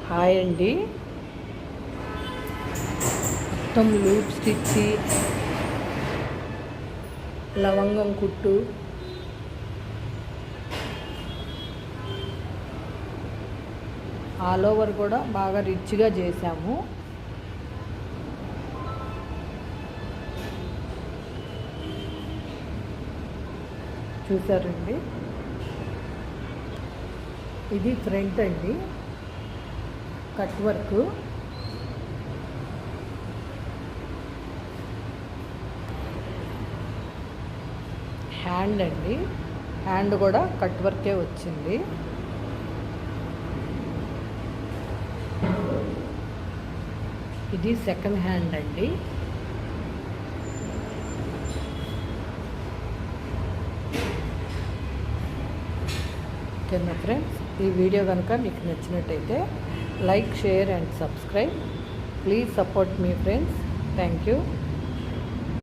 Hi అండి. మొత్తం loop stitch, లవంగం కుట్టు, ఆల్ ఓవర్ కూడా బాగా రిచ్గా చేసాము. చూసారండి, ఇది ఫ్రంట్ అండి, కట్ వర్క్. హ్యాండ్ అండి, హ్యాండ్ కూడా కట్ వర్కే వచ్చింది. ఇది సెకండ్ హ్యాండ్ అండి. ఓకేనా ఫ్రెండ్స్, ఈ వీడియో కనుక మీకు నచ్చినట్టయితే like, share and subscribe. Please support me friends. Thank you.